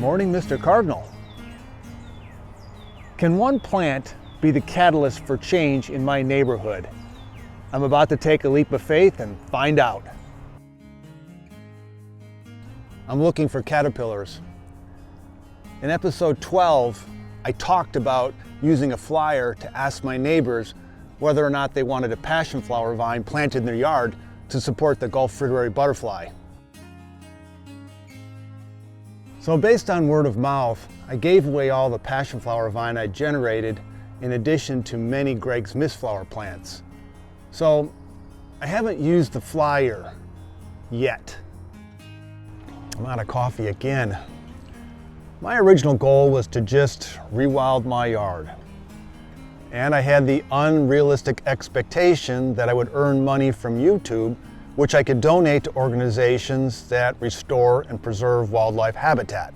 morning, Mr. Cardinal. Can one plant be the catalyst for change in my neighborhood? I'm about to take a leap of faith and find out. I'm looking for caterpillars. In episode 12, I talked about using a flyer to ask my neighbors whether or not they wanted a passionflower vine planted in their yard to support the Gulf Fritillary butterfly. So based on word of mouth, I gave away all the passionflower vine I generated in addition to many Gregg's Mistflower plants. So I haven't used the flyer yet. I'm out of coffee again. My original goal was to just rewild my yard. And I had the unrealistic expectation that I would earn money from YouTube, which I could donate to organizations that restore and preserve wildlife habitat.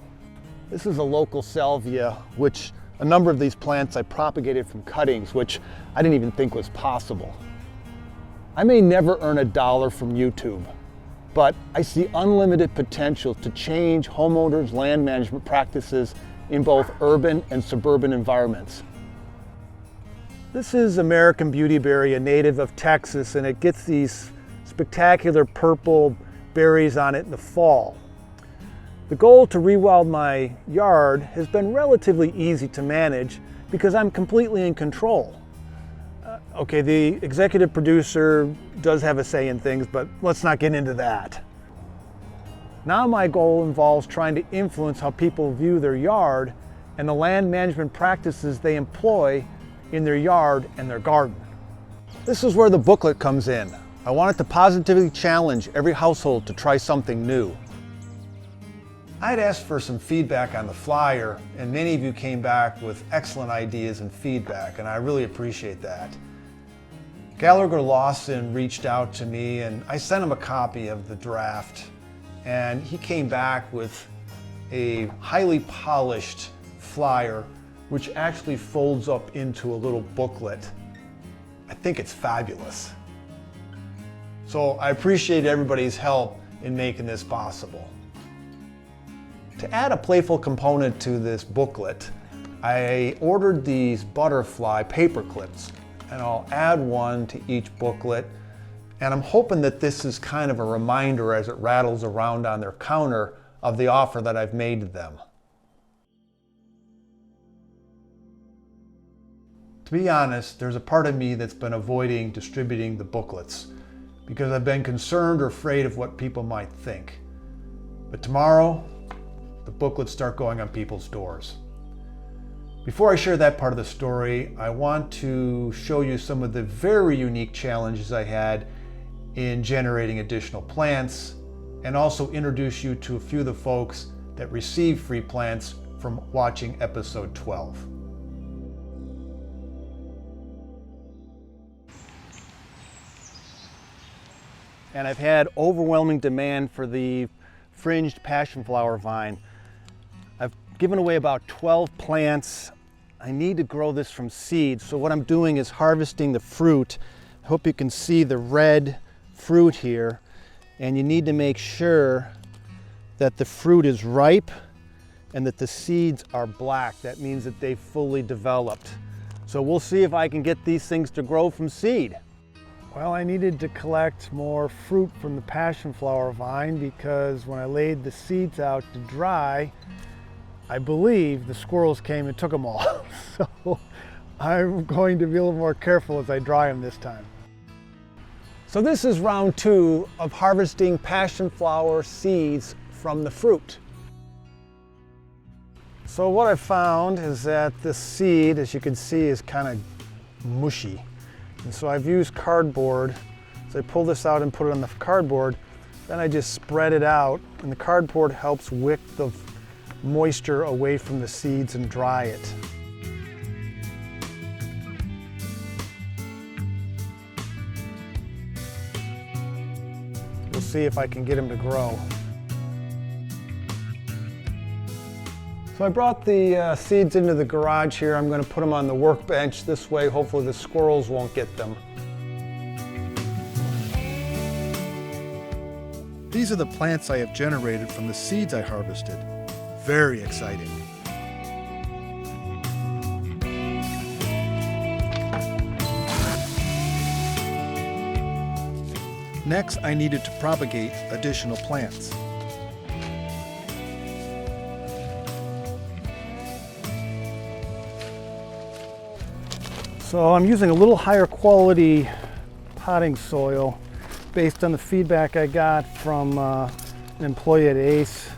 This is a local salvia, which a number of these plants I propagated from cuttings, which I didn't even think was possible. I may never earn a dollar from YouTube, but I see unlimited potential to change homeowners' land management practices in both urban and suburban environments. This is American beautyberry, a native of Texas, and it gets these spectacular purple berries on it in the fall. The goal to rewild my yard has been relatively easy to manage because I'm completely in control. Okay, the executive producer does have a say in things, but let's not get into that. Now my goal involves trying to influence how people view their yard and the land management practices they employ in their yard and their garden. This is where the booklet comes in. I wanted to positively challenge every household to try something new. I'd asked for some feedback on the flyer, and many of you came back with excellent ideas and feedback, and I really appreciate that. Gallagher Lawson reached out to me, and I sent him a copy of the draft, and he came back with a highly polished flyer, which actually folds up into a little booklet. I think it's fabulous. So I appreciate everybody's help in making this possible. To add a playful component to this booklet, I ordered these butterfly paper clips, and I'll add one to each booklet, and I'm hoping that this is kind of a reminder as it rattles around on their counter of the offer that I've made to them. To be honest, there's a part of me that's been avoiding distributing the booklets because I've been concerned or afraid of what people might think. But tomorrow, the booklets start going on people's doors. Before I share that part of the story, I want to show you some of the very unique challenges I had in generating additional plants, and also introduce you to a few of the folks that receive free plants from watching episode 12. And I've had overwhelming demand for the fringed passionflower vine. I've given away about 12 plants. I need to grow this from seed, so what I'm doing is harvesting the fruit. I hope you can see the red fruit here, and you need to make sure that the fruit is ripe and that the seeds are black. That means that they've fully developed. So we'll see if I can get these things to grow from seed. Well, I needed to collect more fruit from the passionflower vine because when I laid the seeds out to dry, I believe the squirrels came and took them all. So I'm going to be a little more careful as I dry them this time. So this is round 2 of harvesting passionflower seeds from the fruit. So what I found is that this seed, as you can see, is kind of mushy. And so I've used cardboard. So I pull this out and put it on the cardboard. Then I just spread it out, and the cardboard helps wick the moisture away from the seeds and dry it. We'll see if I can get them to grow. So I brought the seeds into the garage here. I'm going to put them on the workbench. This way, hopefully the squirrels won't get them. These are the plants I have generated from the seeds I harvested. very exciting. Next, I needed to propagate additional plants. So I'm using a little higher quality potting soil based on the feedback I got from an employee at ACE.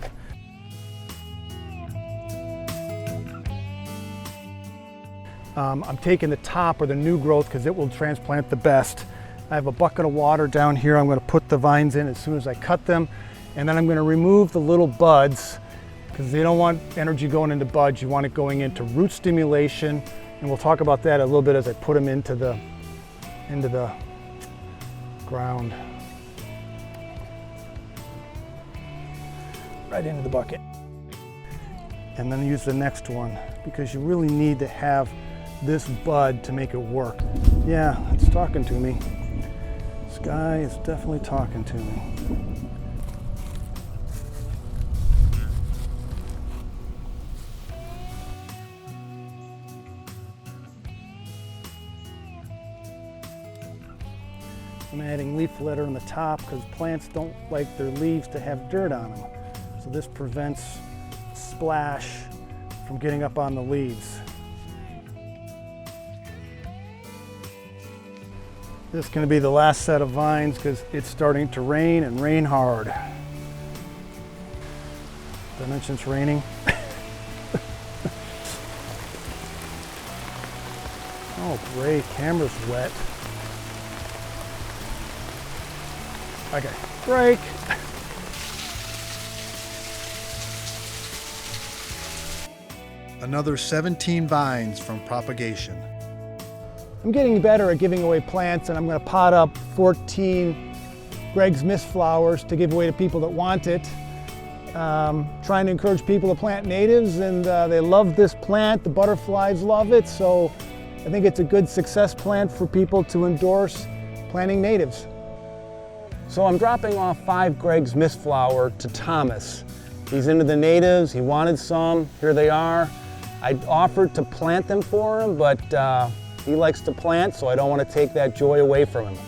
I'm taking the top or the new growth because it will transplant the best. I have a bucket of water down here. I'm going to put the vines in as soon as I cut them, and then I'm going to remove the little buds because they don't want energy going into buds. You want it going into root stimulation, and we'll talk about that a little bit as I put them into the ground. Right into the bucket. And then use the next one because you really need to have this bud to make it work. Yeah, it's talking to me. This guy is definitely talking to me. I'm adding leaf litter on the top because plants don't like their leaves to have dirt on them. So this prevents splash from getting up on the leaves. This is going to be the last set of vines because it's starting to rain and rain hard. Did I mention it's raining? Oh great, camera's wet. Okay, break. Another 17 vines from propagation. I'm getting better at giving away plants, and I'm going to pot up 14 Gregg's Mistflowers to give away to people that want it. Trying to encourage people to plant natives, and they love this plant. The butterflies love it, so I think it's a good success plant for people to endorse planting natives. So I'm dropping off 5 Gregg's Mistflower to Thomas. He's into the natives, he wanted some, here they are. I offered to plant them for him, but he likes to plant, so I don't want to take that joy away from him.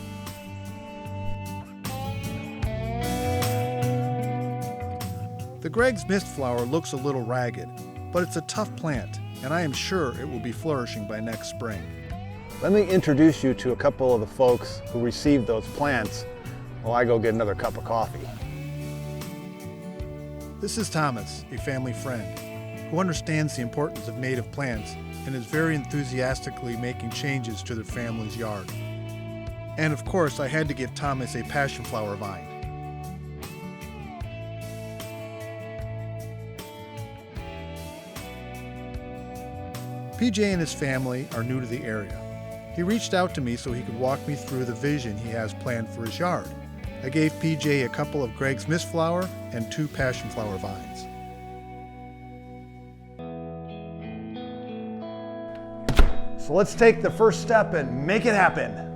The Gregg's Mistflower looks a little ragged, but it's a tough plant, and I am sure it will be flourishing by next spring. Let me introduce you to a couple of the folks who received those plants while I go get another cup of coffee. This is Thomas, a family friend, who understands the importance of native plants and is very enthusiastically making changes to their family's yard. And of course, I had to give Thomas a passionflower vine. PJ and his family are new to the area. He reached out to me so he could walk me through the vision he has planned for his yard. I gave PJ a couple of Gregg's Mistflower and 2 passionflower vines. So let's take the first step and make it happen.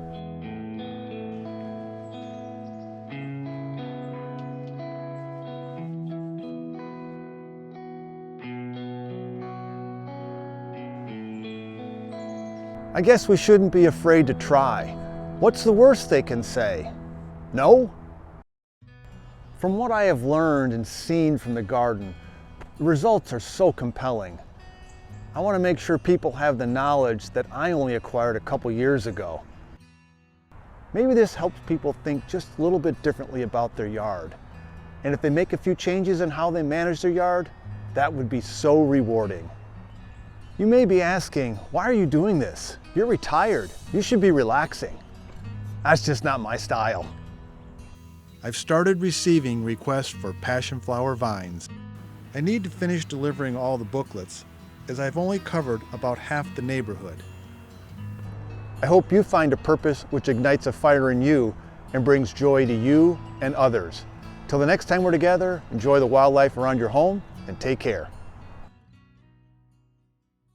I guess we shouldn't be afraid to try. What's the worst they can say? No? From what I have learned and seen from the garden, the results are so compelling. I want to make sure people have the knowledge that I only acquired a couple years ago. Maybe this helps people think just a little bit differently about their yard. And if they make a few changes in how they manage their yard, that would be so rewarding. You may be asking, why are you doing this? You're retired. You should be relaxing. That's just not my style. I've started receiving requests for passionflower vines. I need to finish delivering all the booklets, as I've only covered about half the neighborhood. I hope you find a purpose which ignites a fire in you and brings joy to you and others. Till the next time we're together, enjoy the wildlife around your home and take care.